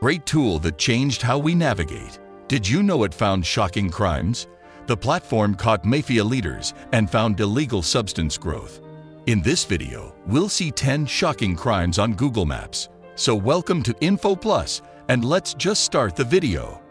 Great tool that changed how we navigate. Did you know it found shocking crimes? The platform caught mafia leaders and found illegal substance growth. In this video, we'll see 10 shocking crimes on Google Maps. So welcome to Info Plus, and let's just start the video.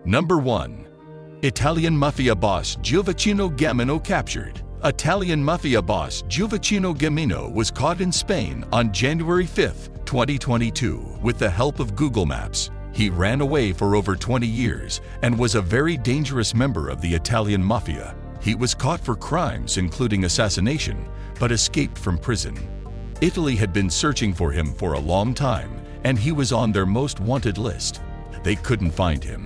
Number 1. Italian Mafia Boss Giovacchino Gamino captured. Italian Mafia boss Giovacchino Gamino was caught in Spain on January 5, 2022 with the help of Google Maps. He ran away for over 20 years and was a very dangerous member of the Italian Mafia. He was caught for crimes including assassination, but escaped from prison. Italy had been searching for him for a long time, and he was on their most wanted list. They couldn't find him.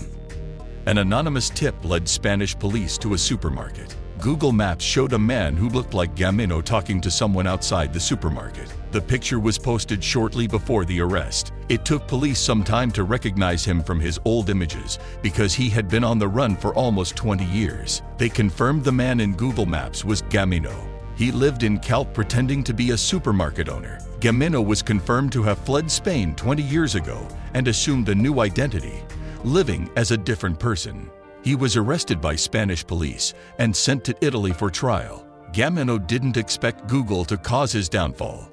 An anonymous tip led Spanish police to a supermarket. Google Maps showed a man who looked like Gamino talking to someone outside the supermarket. The picture was posted shortly before the arrest. It took police some time to recognize him from his old images because he had been on the run for almost 20 years. They confirmed the man in Google Maps was Gamino. He lived in Calp pretending to be a supermarket owner. Gamino was confirmed to have fled Spain 20 years ago and assumed a new identity, living as a different person. He was arrested by Spanish police and sent to Italy for trial. Gamino didn't expect Google to cause his downfall.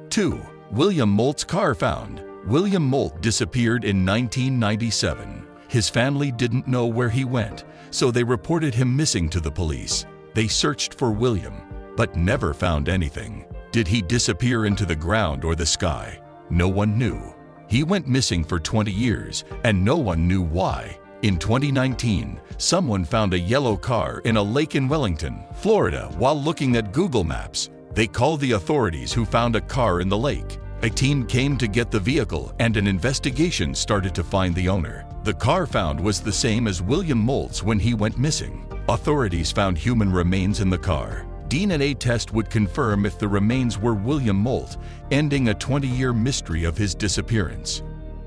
2. William Moldt's car found. William Moldt disappeared in 1997. His family didn't know where he went, so they reported him missing to the police. They searched for William, but never found anything. Did he disappear into the ground or the sky? No one knew. He went missing for 20 years, and no one knew why. In 2019, someone found a yellow car in a lake in Wellington, Florida, while looking at Google Maps. They called the authorities who found a car in the lake. A team came to get the vehicle and an investigation started to find the owner. The car found was the same as William Moldt's when he went missing. Authorities found human remains in the car. DNA test would confirm if the remains were William Moldt, ending a 20-year mystery of his disappearance.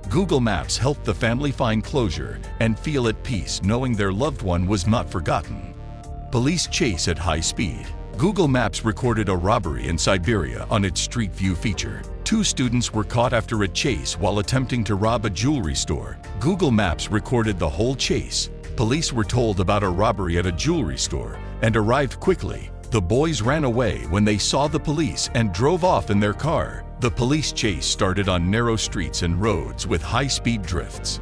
Google Maps helped the family find closure and feel at peace knowing their loved one was not forgotten. Police chase at high speed. Google Maps recorded a robbery in Siberia on its Street View feature. 2 students were caught after a chase while attempting to rob a jewelry store. Google Maps recorded the whole chase. Police were told about a robbery at a jewelry store and arrived quickly. The boys ran away when they saw the police and drove off in their car. The police chase started on narrow streets and roads with high-speed drifts.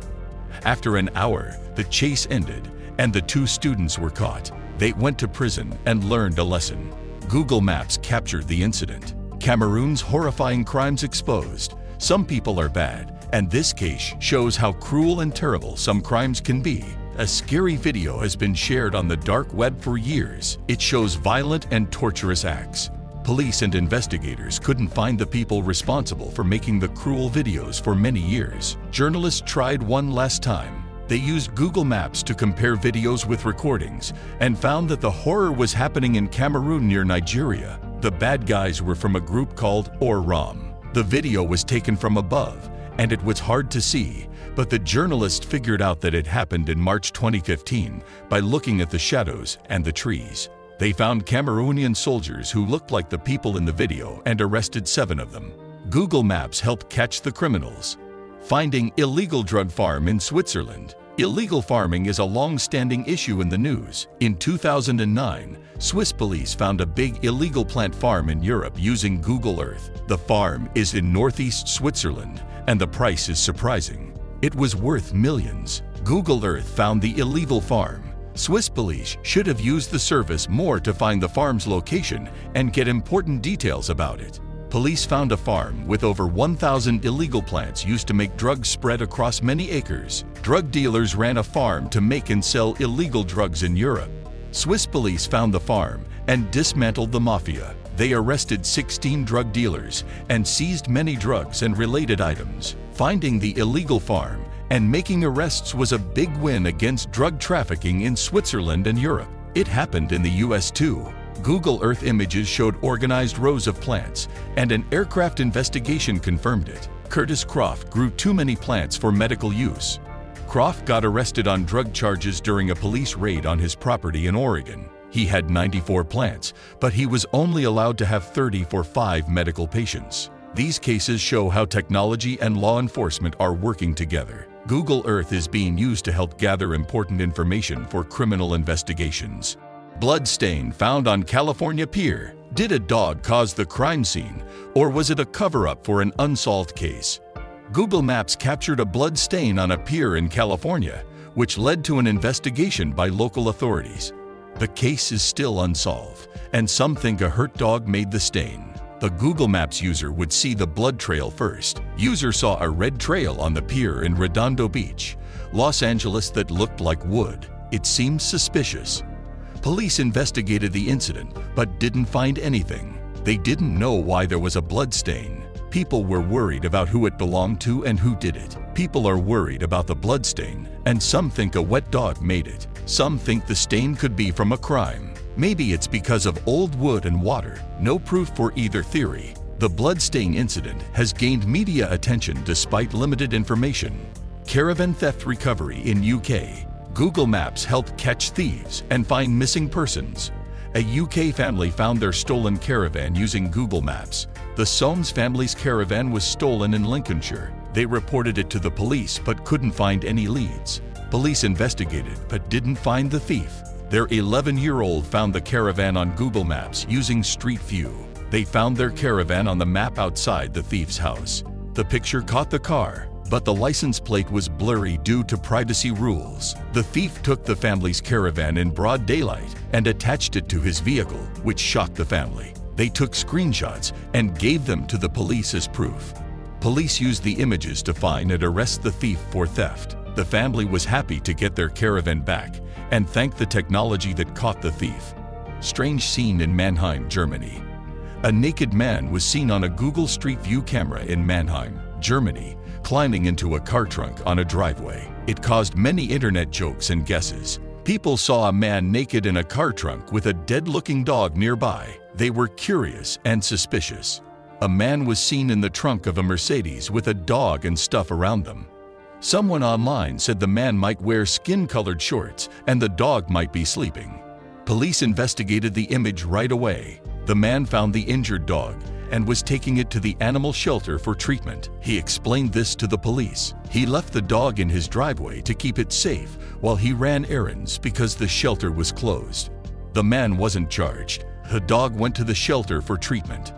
After an hour, the chase ended and the 2 students were caught. They went to prison and learned a lesson. Google Maps captured the incident. Cameroon's horrifying crimes exposed. Some people are bad, and this case shows how cruel and terrible some crimes can be. A scary video has been shared on the dark web for years. It shows violent and torturous acts. Police and investigators couldn't find the people responsible for making the cruel videos for many years. Journalists tried one last time. They used Google Maps to compare videos with recordings and found that the horror was happening in Cameroon near Nigeria. The bad guys were from a group called Ram. The video was taken from above, and it was hard to see, but the journalist figured out that it happened in March 2015 by looking at the shadows and the trees. They found Cameroonian soldiers who looked like the people in the video and arrested 7 of them. Google Maps helped catch the criminals. Finding illegal drug farm in Switzerland. Illegal farming is a long-standing issue in the news. In 2009, Swiss police found a big illegal plant farm in Europe using Google Earth. The farm is in northeast Switzerland, and the price is surprising. It was worth millions. Google Earth found the illegal farm. Swiss police should have used the service more to find the farm's location and get important details about it. Police found a farm with over 1,000 illegal plants used to make drugs spread across many acres. Drug dealers ran a farm to make and sell illegal drugs in Europe. Swiss police found the farm and dismantled the mafia. They arrested 16 drug dealers and seized many drugs and related items. Finding the illegal farm and making arrests was a big win against drug trafficking in Switzerland and Europe. It happened in the US too. Google Earth images showed organized rows of plants, and an aircraft investigation confirmed it. Curtis Croft grew too many plants for medical use. Croft got arrested on drug charges during a police raid on his property in Oregon. He had 94 plants, but he was only allowed to have 30 for 5 medical patients. These cases show how technology and law enforcement are working together. Google Earth is being used to help gather important information for criminal investigations. Blood stain found on California pier. Did a dog cause the crime scene, or was it a cover-up for an unsolved case? Google Maps captured a blood stain on a pier in California, which led to an investigation by local authorities. The case is still unsolved, and some think a hurt dog made the stain. The Google Maps user would see the blood trail first. User saw a red trail on the pier in Redondo Beach, Los Angeles that looked like wood. It seemed suspicious. Police investigated the incident, but didn't find anything. They didn't know why there was a blood stain. People were worried about who it belonged to and who did it. People are worried about the blood stain, and some think a wet dog made it. Some think the stain could be from a crime. Maybe it's because of old wood and water. No proof for either theory. The blood stain incident has gained media attention despite limited information. Caravan theft recovery in UK. Google Maps helped catch thieves and find missing persons. A UK family found their stolen caravan using Google Maps. The Soames family's caravan was stolen in Lincolnshire. They reported it to the police but couldn't find any leads. Police investigated but didn't find the thief. Their 11-year-old found the caravan on Google Maps using Street View. They found their caravan on the map outside the thief's house. The picture caught the car, but the license plate was blurry due to privacy rules. The thief took the family's caravan in broad daylight and attached it to his vehicle, which shocked the family. They took screenshots and gave them to the police as proof. Police used the images to find and arrest the thief for theft. The family was happy to get their caravan back and thanked the technology that caught the thief. Strange scene in Mannheim, Germany. A naked man was seen on a Google Street View camera in Mannheim, Germany, climbing into a car trunk on a driveway. It caused many internet jokes and guesses. People saw a man naked in a car trunk with a dead-looking dog nearby. They were curious and suspicious. A man was seen in the trunk of a Mercedes with a dog and stuff around them. Someone online said the man might wear skin-colored shorts and the dog might be sleeping. Police investigated the image right away. The man found the injured dog and was taking it to the animal shelter for treatment. He explained this to the police. He left the dog in his driveway to keep it safe while he ran errands because the shelter was closed. The man wasn't charged. The dog went to the shelter for treatment.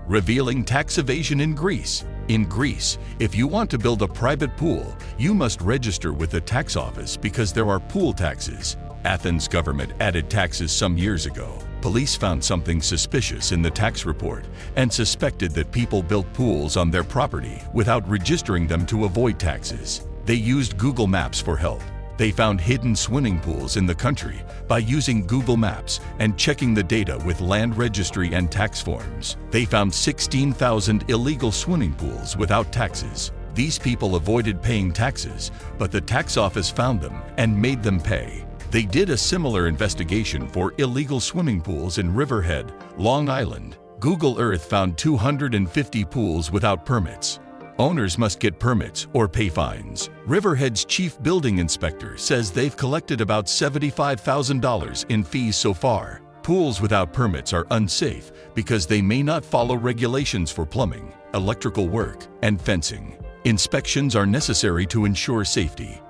Revealing tax evasion in Greece. In Greece, if you want to build a private pool, you must register with the tax office because there are pool taxes. Athens government added taxes some years ago. Police found something suspicious in the tax report and suspected that people built pools on their property without registering them to avoid taxes. They used Google Maps for help. They found hidden swimming pools in the country by using Google Maps and checking the data with land registry and tax forms. They found 16,000 illegal swimming pools without taxes. These people avoided paying taxes, but the tax office found them and made them pay. They did a similar investigation for illegal swimming pools in Riverhead, Long Island. Google Earth found 250 pools without permits. Owners must get permits or pay fines. Riverhead's chief building inspector says they've collected about $75,000 in fees so far. Pools without permits are unsafe because they may not follow regulations for plumbing, electrical work, and fencing. Inspections are necessary to ensure safety.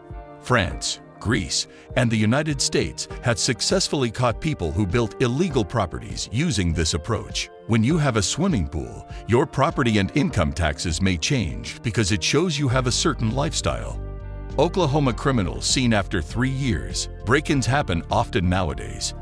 France, Greece, and the United States have successfully caught people who built illegal properties using this approach. When you have a swimming pool, your property and income taxes may change because it shows you have a certain lifestyle. Oklahoma criminals seen after 3 years. Break-ins happen often nowadays.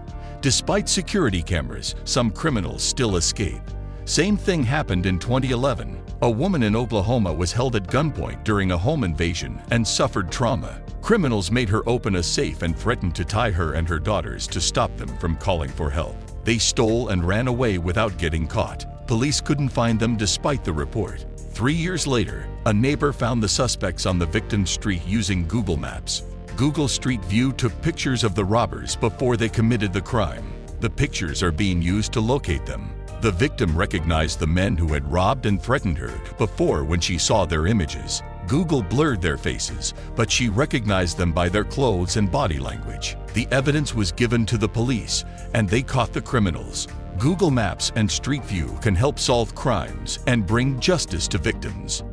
Despite security cameras, some criminals still escape. Same thing happened in 2011. A woman in Oklahoma was held at gunpoint during a home invasion and suffered trauma. Criminals made her open a safe and threatened to tie her and her daughters to stop them from calling for help. They stole and ran away without getting caught. Police couldn't find them despite the report. 3 years later, a neighbor found the suspects on the victim's street using Google Maps. Google Street View took pictures of the robbers before they committed the crime. The pictures are being used to locate them. The victim recognized the men who had robbed and threatened her before when she saw their images. Google blurred their faces, but she recognized them by their clothes and body language. The evidence was given to the police, and they caught the criminals. Google Maps and Street View can help solve crimes and bring justice to victims.